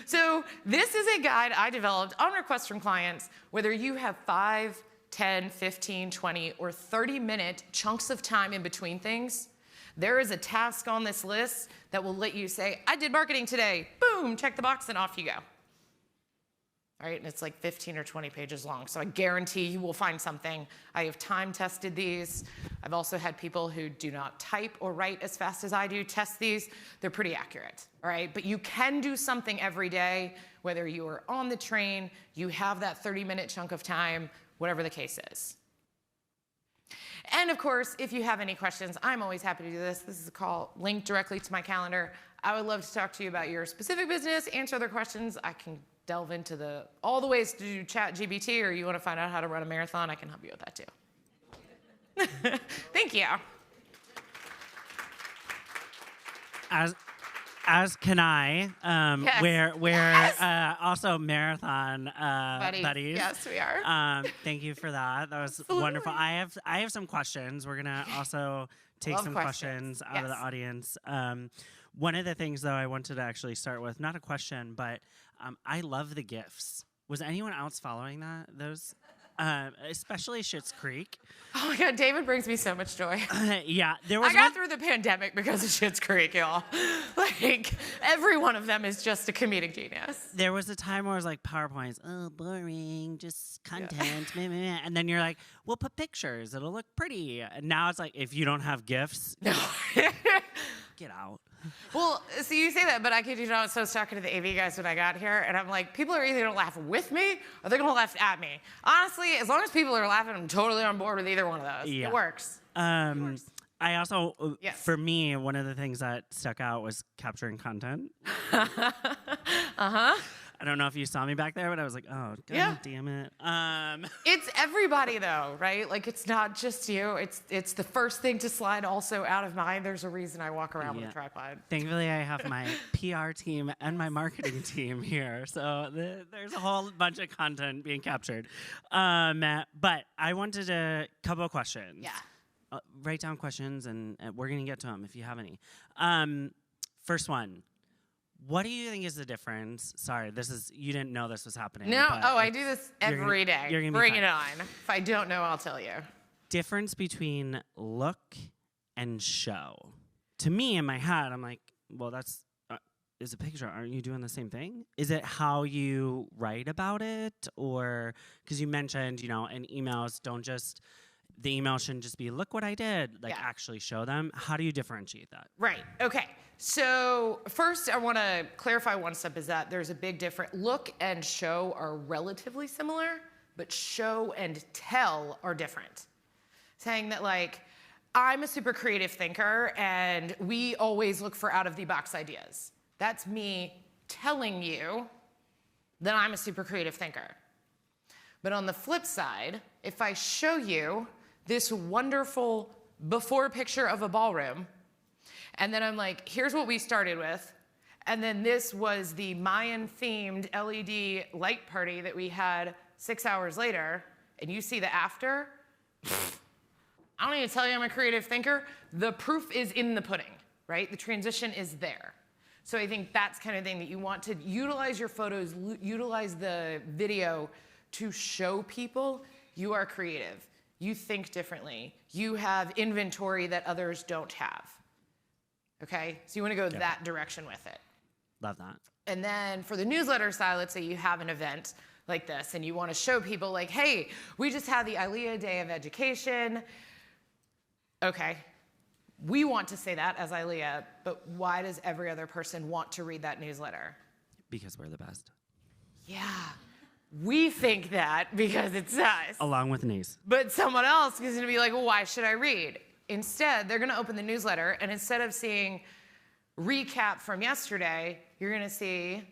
Speaker 2: So this is a guide I developed on request from clients, whether you have 5, 10, 15, 20, or 30-minute chunks of time in between things. There is a task on this list that will let you say, I did marketing today. Boom, check the box, and off you go. All right, and it's like 15 or 20 pages long, so I guarantee you will find something. I have time tested these. I've also had people who do not type or write as fast as I do test these. They're pretty accurate, all right? But you can do something every day, whether you are on the train, you have that 30-minute chunk of time, whatever the case is. And of course, if you have any questions, I'm always happy to do this. This is a call linked directly to my calendar. I would love to talk to you about your specific business, answer other questions. I can delve into all the ways to do ChatGPT, or you want to find out how to run a marathon, I can help you with that too. Thank you.
Speaker 1: As can I.
Speaker 2: Yes.
Speaker 1: We're
Speaker 2: Yes.
Speaker 1: Also marathon buddies.
Speaker 2: Yes, we are.
Speaker 1: Thank you for that. That was
Speaker 2: Absolutely.
Speaker 1: wonderful. I have some questions. We're gonna also take
Speaker 2: Love
Speaker 1: some questions out of the
Speaker 2: Yes.
Speaker 1: audience. One of the things, though, I wanted to actually start with, not a question, but I love the GIFs. Was anyone else following those? Especially Schitt's Creek.
Speaker 2: Oh my God, David brings me so much joy.
Speaker 1: Yeah, there was
Speaker 2: I got
Speaker 1: one.
Speaker 2: through the pandemic because of Schitt's Creek, y'all. Like, every one of them is just a comedic genius.
Speaker 1: There was a time where I was like, PowerPoints, oh, boring, just content, meh, meh, meh. And then you're like, we'll put pictures, it'll look pretty. And now it's like, if you don't have GIFs,
Speaker 2: No.
Speaker 1: get out.
Speaker 2: Well, so you say that, but I kid you not, so I was talking to the AV guys when I got here, and I'm like, people are either going to laugh with me or they're going to laugh at me. Honestly, as long as people are laughing, I'm totally on board with either one of those.
Speaker 1: Yeah.
Speaker 2: It works.
Speaker 1: I also,
Speaker 2: Yes.
Speaker 1: for me, one of the things that stuck out was capturing content. I don't know if you saw me back there, but I was like, oh, god damn it.
Speaker 2: It's everybody though, right? Like it's not just you. It's the first thing to slide also out of mine. There's a reason I walk around with a tripod.
Speaker 1: Thankfully, I have my PR team and my marketing team here, so there's a whole bunch of content being captured. But I wanted a couple of questions.
Speaker 2: Yeah.
Speaker 1: Write down questions, and we're gonna get to them if you have any. First one. What do you think is the difference? Sorry, you didn't know this was happening.
Speaker 2: No, I do this every day.
Speaker 1: You're gonna
Speaker 2: Bring it on. If I don't know, I'll tell you.
Speaker 1: Difference between look and show. To me, in my head, I'm like, well, that's is a picture. Aren't you doing the same thing? Is it how you write about it, or because you mentioned, in emails, the email shouldn't just be, look what I did, actually show them. How do you differentiate that?
Speaker 2: Right, okay. So first I want to clarify one step is that there's a big difference. Look and show are relatively similar, but show and tell are different. Saying that I'm a super creative thinker and we always look for out of the box ideas. That's me telling you that I'm a super creative thinker. But on the flip side, if I show you this wonderful before picture of a ballroom, and then I'm like, here's what we started with, and then this was the Mayan-themed LED light party that we had 6 hours later, and you see the after, I don't need to tell you I'm a creative thinker. The proof is in the pudding, right? The transition is there. So I think that's kind of thing that you want to utilize your photos, utilize the video to show people you are creative. You think differently. You have inventory that others don't have. Okay? So you want to go that direction with it.
Speaker 1: Love that.
Speaker 2: And then for the newsletter side, let's say you have an event like this and you want to show people hey, we just had the ILEA Day of Education. Okay. We want to say that as ILEA, but why does every other person want to read that newsletter?
Speaker 1: Because we're the best.
Speaker 2: Yeah. We think that because it's us.
Speaker 1: Along with NACE.
Speaker 2: But someone else is going to be like, well, why should I read? Instead, they're going to open the newsletter, and instead of seeing recap from yesterday, you're going to see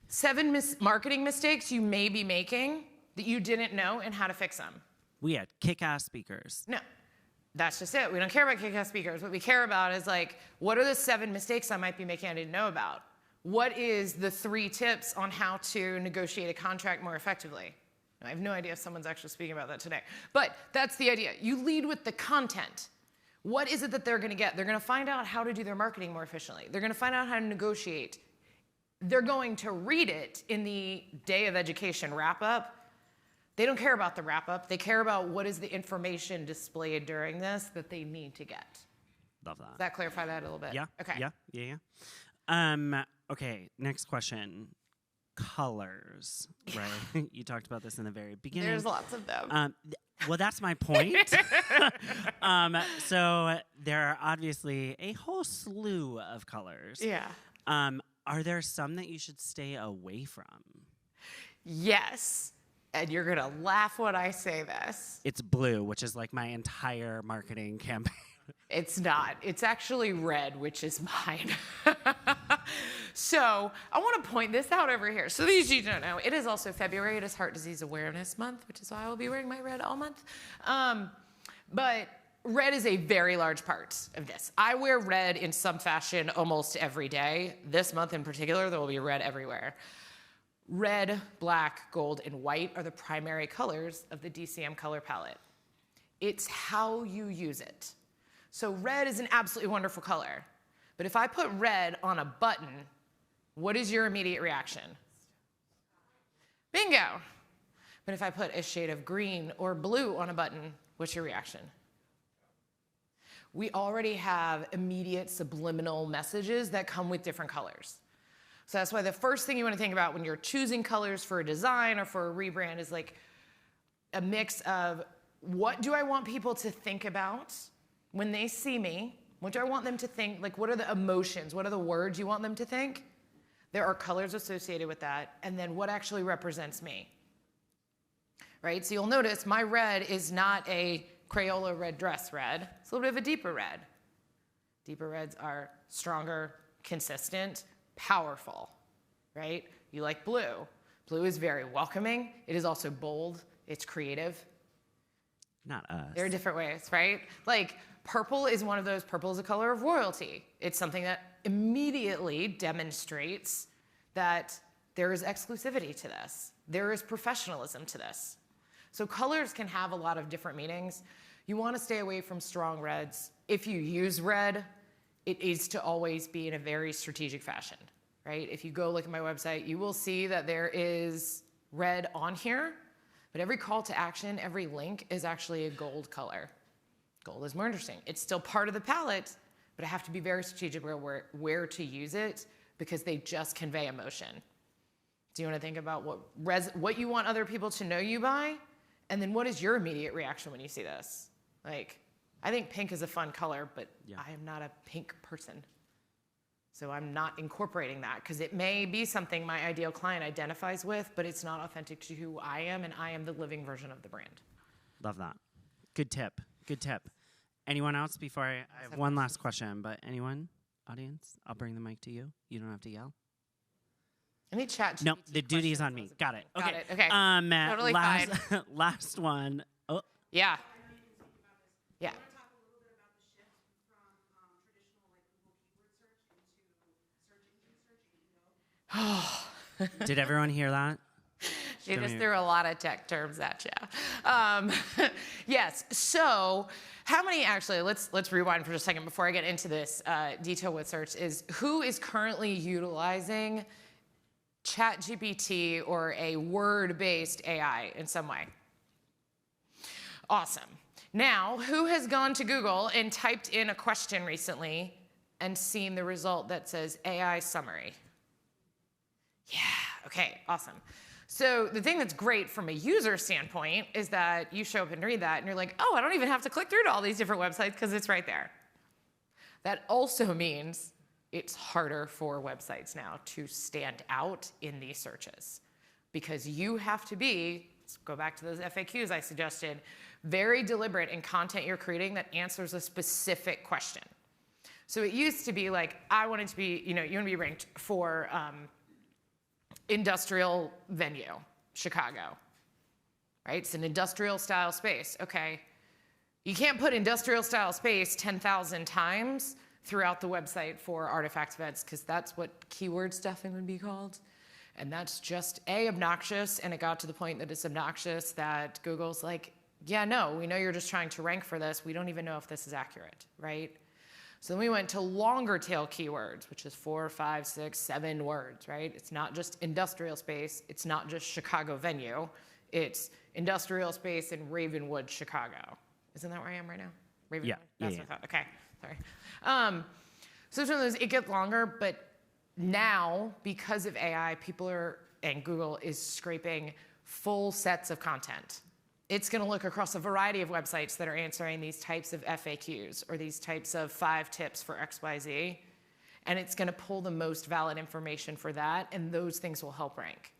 Speaker 2: 7 marketing mistakes you may be making that you didn't know and how to fix them.
Speaker 1: We had kick-ass speakers.
Speaker 2: No, that's just it. We don't care about kick-ass speakers. What we care about is what are the 7 mistakes I might be making I didn't know about? What is the 3 tips on how to negotiate a contract more effectively? I have no idea if someone's actually speaking about that today. But that's the idea. You lead with the content. What is it that they're going to get? They're going to find out how to do their marketing more efficiently. They're going to find out how to negotiate. They're going to read it in the Day of Education wrap-up. They don't care about the wrap-up. They care about what is the information displayed during this that they need to get.
Speaker 1: Love that.
Speaker 2: Does that clarify that a little bit?
Speaker 1: Yeah.
Speaker 2: Okay.
Speaker 1: Yeah. Okay, next question. Colors, right? You talked about this in the very beginning.
Speaker 2: There's lots of them.
Speaker 1: Well, that's my point. So there are obviously a whole slew of colors.
Speaker 2: Yeah.
Speaker 1: Are there some that you should stay away from?
Speaker 2: Yes. And you're going to laugh when I say this.
Speaker 1: It's blue, which is my entire marketing campaign.
Speaker 2: It's not. It's actually red, which is mine. So I want to point this out over here. So these you don't know, it is also February. It is Heart Disease Awareness Month, which is why I will be wearing my red all month. But red is a very large part of this. I wear red in some fashion almost every day. This month in particular, there will be red everywhere. Red, black, gold, and white are the primary colors of the DCM color palette. It's how you use it. So red is an absolutely wonderful color. But if I put red on a button, what is your immediate reaction? Bingo. But if I put a shade of green or blue on a button, what's your reaction? We already have immediate subliminal messages that come with different colors. So that's why the first thing you want to think about when you're choosing colors for a design or for a rebrand is a mix of what do I want people to think about when they see me? What do I want them to think? What are the emotions? What are the words you want them to think? There are colors associated with that. And then what actually represents me? Right? So you'll notice my red is not a Crayola red dress red. It's a little bit of a deeper red. Deeper reds are stronger, consistent, powerful, right? You like blue. Blue is very welcoming. It is also bold. It's creative.
Speaker 1: Not us.
Speaker 2: There are different ways, right? Like purple is one of those. Purple is a color of royalty. It's something that immediately demonstrates that there is exclusivity to this. There is professionalism to this. So colors can have a lot of different meanings. You want to stay away from strong reds. If you use red, it is to always be in a very strategic fashion, right? If you go look at my website, you will see that there is red on here, but every call to action, every link is actually a gold color. Gold is more interesting. It's still part of the palette, but I have to be very strategic where to use it because they just convey emotion. Do you want to think about what you want other people to know you by? And then what is your immediate reaction when you see this? Like, I think pink is a fun color, but I am not a pink person. So I'm not incorporating that because it may be something my ideal client identifies with, but it's not authentic to who I am, and I am the living version of the brand.
Speaker 1: Love that. Good tip. Good tip. Anyone else before I have one last question, but anyone? Audience? I'll bring the mic to you. You don't have to yell.
Speaker 2: Any chat?
Speaker 1: No, the duty is on me. Got it.
Speaker 2: Got
Speaker 1: Okay.
Speaker 2: it. Okay. Totally
Speaker 1: last,
Speaker 2: fine.
Speaker 1: last one. Oh,
Speaker 2: Yeah. Yeah.
Speaker 3: I want to talk a little bit about the shift from traditional like Google keyword search into search engine search.
Speaker 1: did everyone hear that?
Speaker 2: She just threw a lot of tech terms at you. Yes. So, how many actually? Let's rewind for just a second before I get into this detail with search. Is who is currently utilizing ChatGPT or a word-based AI in some way? Awesome. Now, who has gone to Google and typed in a question recently and seen the result that says AI summary? Yeah. Okay. Awesome. So the thing that's great from a user standpoint is that you show up and read that and you're like, oh, I don't even have to click through to all these different websites because it's right there. That also means it's harder for websites now to stand out in these searches because you have to be, let's go back to those FAQs I suggested, very deliberate in content you're creating that answers a specific question. So it used to be like, I wanted to be, you want to be ranked for industrial venue, Chicago, right? It's an industrial style space. Okay. You can't put industrial style space 10,000 times throughout the website for artifact events because that's what keyword stuffing would be called. And that's just obnoxious. And it got to the point that it's obnoxious that Google's like, yeah, no, we know you're just trying to rank for this. We don't even know if this is accurate, right? So then we went to longer tail keywords, which is 4, 5, 6, 7 words, right? It's not just industrial space. It's not just Chicago venue. It's industrial space in Ravenwood, Chicago. Isn't that where I am right now? Ravenwood?
Speaker 1: Yeah.
Speaker 2: That's
Speaker 1: Yeah,
Speaker 2: what I thought. Okay, sorry. So it's one of those, it gets longer, but now, because of AI, and Google is scraping full sets of content. It's going to look across a variety of websites that are answering these types of FAQs or these types of 5 tips for XYZ, and it's going to pull the most valid information for that, and those things will help rank.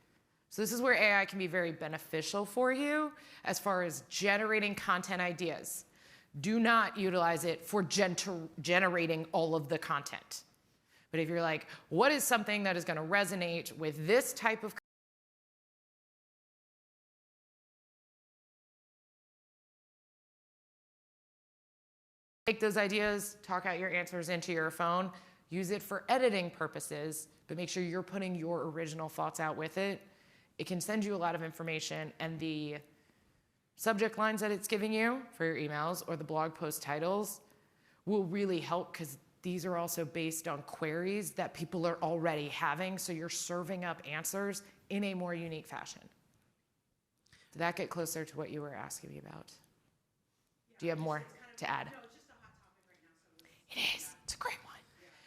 Speaker 2: So this is where AI can be very beneficial for you as far as generating content ideas. Do not utilize it for generating all of the content. But if you're like, what is something that is going to resonate with this type of take those ideas, talk out your answers into your phone, use it for editing purposes, but make sure you're putting your original thoughts out with it. It can send you a lot of information, and the subject lines that it's giving you for your emails or the blog post titles will really help because these are also based on queries that people are already having, so you're serving up answers in a more unique fashion. Did that get closer to what you were asking me about? Do you have more to add?
Speaker 3: No, it's just a hot topic right now. So
Speaker 2: It is. It's a great one.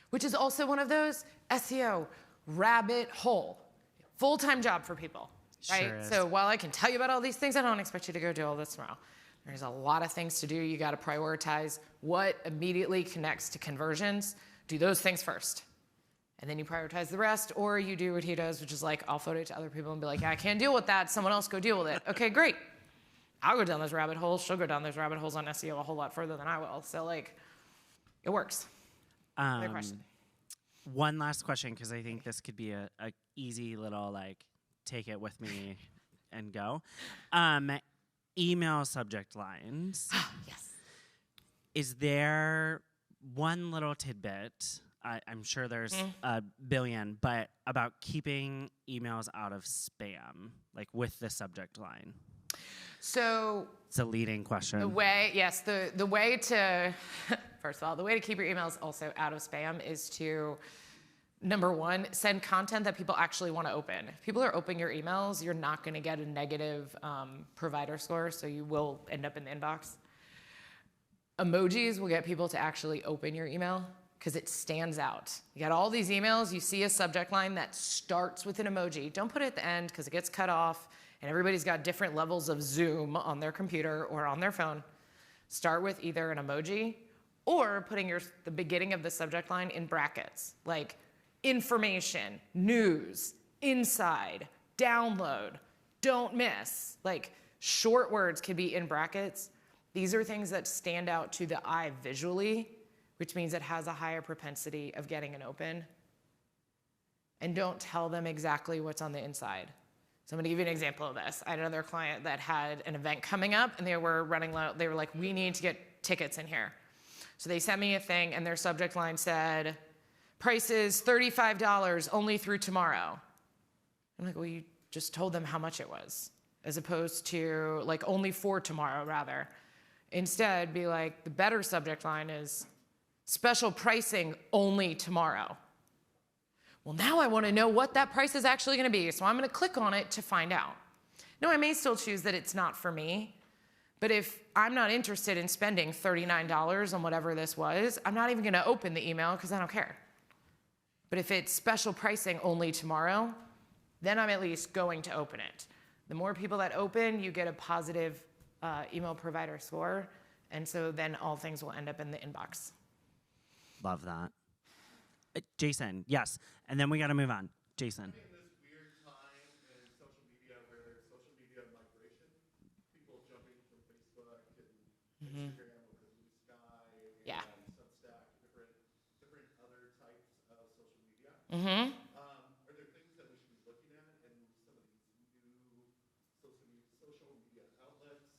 Speaker 2: Which is also one of those SEO rabbit hole. Full-time job for people, right?
Speaker 1: Sure is.
Speaker 2: So while I can tell you about all these things, I don't expect you to go do all this tomorrow. There's a lot of things to do. You got to prioritize what immediately connects to conversions. Do those things first. And then you prioritize the rest, or you do what he does, which is like, I'll photo it to other people and be like, yeah, I can't deal with that. Someone else go deal with it. Okay, great. I'll go down those rabbit holes. She'll go down those rabbit holes on SEO a whole lot further than I will. So, like, it works. Other question.
Speaker 1: One last question, because I think this could be a easy little, like, take it with me and go. Email subject lines.
Speaker 2: Yes.
Speaker 1: Is there one little tidbit, I'm sure there's a billion, but about keeping emails out of spam, like with the subject line?
Speaker 2: So
Speaker 1: It's a leading question.
Speaker 2: the way to, first of all, the way to keep your emails also out of spam is to, number one, send content that people actually want to open. If people are opening your emails, you're not going to get a negative provider score, so you will end up in the inbox. Emojis will get people to actually open your email because it stands out. You got all these emails, you see a subject line that starts with an emoji. Don't put it at the end because it gets cut off, and everybody's got different levels of zoom on their computer or on their phone. Start with either an emoji or putting the beginning of the subject line in brackets, like information, news, inside, download, don't miss. Like short words can be in brackets. These are things that stand out to the eye visually, which means it has a higher propensity of getting an open. And don't tell them exactly what's on the inside. So I'm gonna give you an example of this. I had another client that had an event coming up and they were running low. They were like, we need to get tickets in here. So they sent me a thing and their subject line said, prices $35 only through tomorrow. I'm like, well, you just told them how much it was, as opposed to like only for tomorrow rather. Instead, be like, the better subject line is special pricing only tomorrow. Well, now I want to know what that price is actually going to be, so I'm going to click on it to find out. No, I may still choose that it's not for me, but if I'm not interested in spending $39 on whatever this was, I'm not even going to open the email because I don't care. But if it's special pricing only tomorrow, then I'm at least going to open it. The more people that open, you get a positive email provider score, and so then all things will end up in the inbox.
Speaker 1: Love that. Jason, yes. And then we got to move on. Jason.
Speaker 4: In this weird time in social media where there's social media migration, people jumping from Facebook and Instagram or Blue Sky and Substack, different other types of social media. Are there things that we should be looking at in some of these new social media outlets?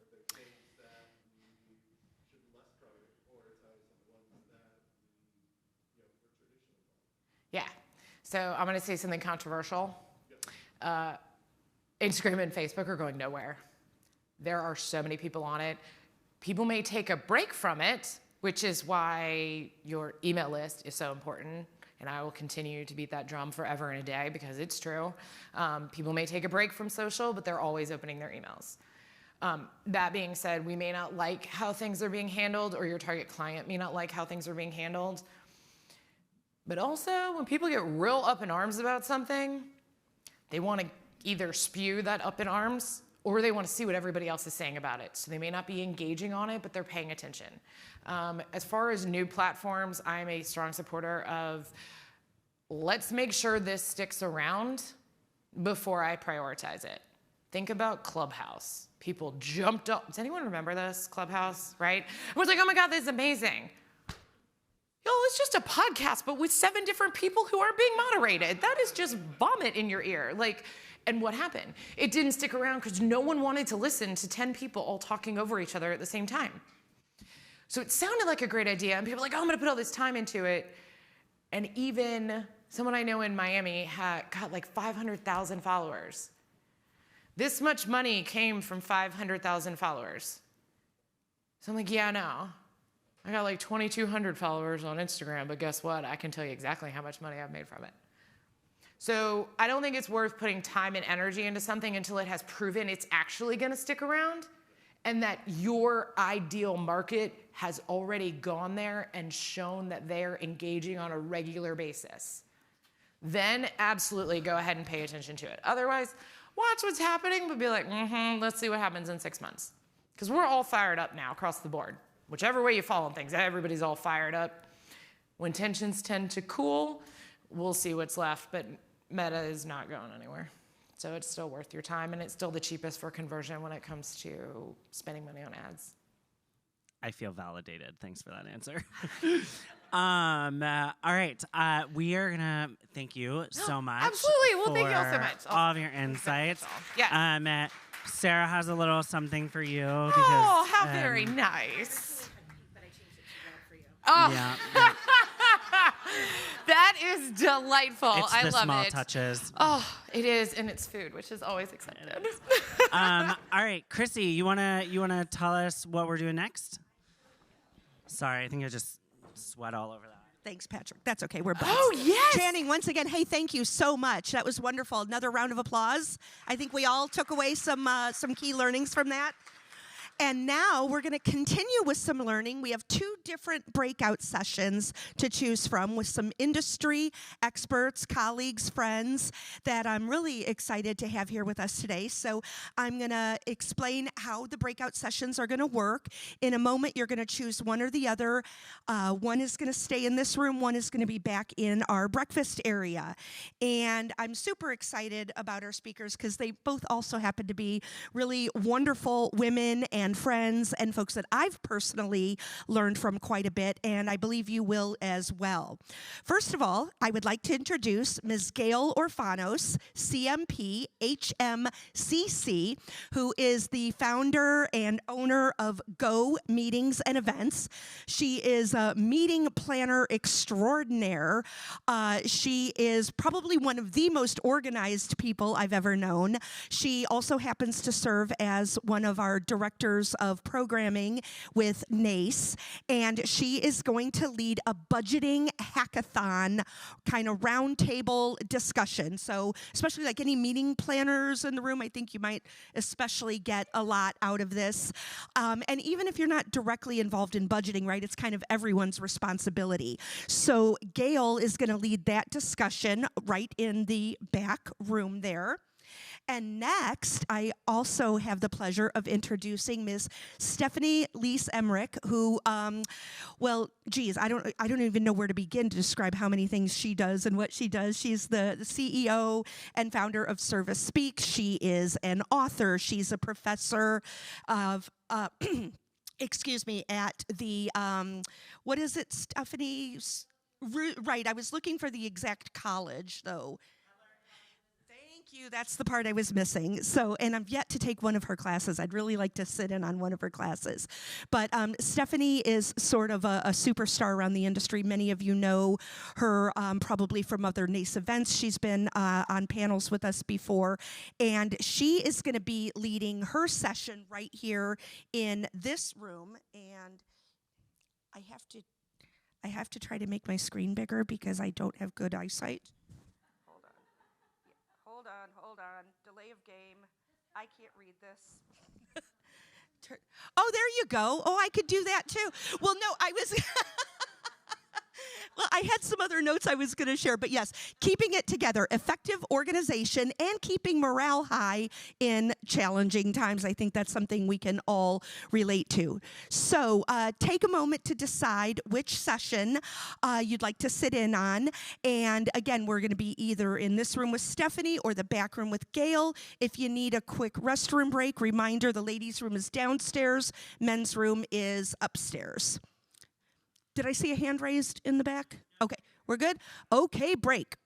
Speaker 4: Are there things that we should less prioritize than the ones that we, for traditional?
Speaker 2: Yeah. So I'm going to say something controversial. Instagram and Facebook are going nowhere. There are so many people on it. People may take a break from it, which is why your email list is so important. And I will continue to beat that drum forever and a day because it's true. People may take a break from social, but they're always opening their emails. That being said, we may not like how things are being handled, or your target client may not like how things are being handled. But also, when people get real up in arms about something, they want to either spew that up in arms or they want to see what everybody else is saying about it. So they may not be engaging on it, but they're paying attention. As far as new platforms, I'm a strong supporter of let's make sure this sticks around before I prioritize it. Think about Clubhouse. People jumped up. Does anyone remember this? Clubhouse, right? I was like, oh my God, this is amazing. Yo, it's just a podcast, but with 7 different people who are being moderated. That is just vomit in your ear. And what happened? It didn't stick around because no one wanted to listen to 10 people all talking over each other at the same time. So it sounded like a great idea, and people were like, oh, I'm gonna put all this time into it. And even someone I know in Miami got like 500,000 followers. This much money came from 500,000 followers. So I'm like, yeah, no. I got like 2,200 followers on Instagram, but guess what? I can tell you exactly how much money I've made from it. So I don't think it's worth putting time and energy into something until it has proven it's actually gonna stick around and that your ideal market has already gone there and shown that they're engaging on a regular basis. Then absolutely go ahead and pay attention to it. Otherwise, watch what's happening, but be like, let's see what happens in 6 months. Because we're all fired up now across the board. Whichever way you fall on things, everybody's all fired up. When tensions tend to cool, we'll see what's left, but Meta is not going anywhere. So it's still worth your time, and it's still the cheapest for conversion when it comes to spending money on ads.
Speaker 1: I feel validated. Thanks for that answer. All right. We are going to thank you so much.
Speaker 2: Absolutely. Well, thank you all so
Speaker 1: for
Speaker 2: much.
Speaker 1: All of your insights.
Speaker 2: Yeah.
Speaker 1: Sarah has a little something for you.
Speaker 2: Oh,
Speaker 1: Because,
Speaker 2: how very nice.
Speaker 3: But I changed it to red for you.
Speaker 2: Oh,
Speaker 1: Yeah.
Speaker 2: that is delightful.
Speaker 1: It's
Speaker 2: I
Speaker 1: the
Speaker 2: love
Speaker 1: small
Speaker 2: it.
Speaker 1: touches.
Speaker 2: Oh, it is, and it's food, which is always exciting.
Speaker 1: All right, Chrissy, you wanna tell us what we're doing next? Sorry, I think I just sweat all over that.
Speaker 5: Thanks, Patrick. That's okay. We're buds.
Speaker 2: Oh, yes.
Speaker 5: Channing, once again, hey, thank you so much. That was wonderful. Another round of applause. I think we all took away some key learnings from that. And now we're going to continue with some learning. We have 2 different breakout sessions to choose from with some industry experts, colleagues, friends that I'm really excited to have here with us today. So I'm going to explain how the breakout sessions are going to work. In a moment, you're going to choose one or the other. One is going to stay in this room. One is going to be back in our breakfast area. And I'm super excited about our speakers because they both also happen to be really wonderful women and friends and folks that I've personally learned from quite a bit, and I believe you will as well. First of all, I would like to introduce Ms. Gail Orfanos, CMP, HMCC, who is the founder and owner of Go Meetings and Events. She is a meeting planner extraordinaire. She is probably one of the most organized people I've ever known. She also happens to serve as one of our directors of programming with NACE, and she is going to lead a budgeting hackathon kind of roundtable discussion. So especially like any meeting planners in the room, I think you might especially get a lot out of this. And even if you're not directly involved in budgeting, right, it's kind of everyone's responsibility. So Gail is going to lead that discussion right in the back room there. And next, I also have the pleasure of introducing Ms. Stephanie Lees Emmerich, who, well, geez, I don't even know where to begin to describe how many things she does and what she does. She's the CEO and founder of Service Speak. She is an author. She's a professor of excuse me, at the, what is it, Stephanie? Right, I was looking for the exact college, though. You. That's the part I was missing. So, and I've yet to take one of her classes. I'd really like to sit in on one of her classes. But Stephanie is sort of a superstar around the industry. Many of you know her probably from other NACE events. She's been on panels with us before. And she is going to be leading her session right here in this room. And I have to try to make my screen bigger because I don't have good eyesight. Hold on. Delay of game. I can't read this. Oh, there you go. Oh, I could do that too. Well, no, I was... Well, I had some other notes I was going to share, but yes, keeping it together, effective organization, and keeping morale high in challenging times. I think that's something we can all relate to. So take a moment to decide which session you'd like to sit in on. And again, we're going to be either in this room with Stephanie or the back room with Gail. If you need a quick restroom break, reminder, the ladies' room is downstairs, men's room is upstairs. Did I see a hand raised in the back? Okay, we're good? Okay, break.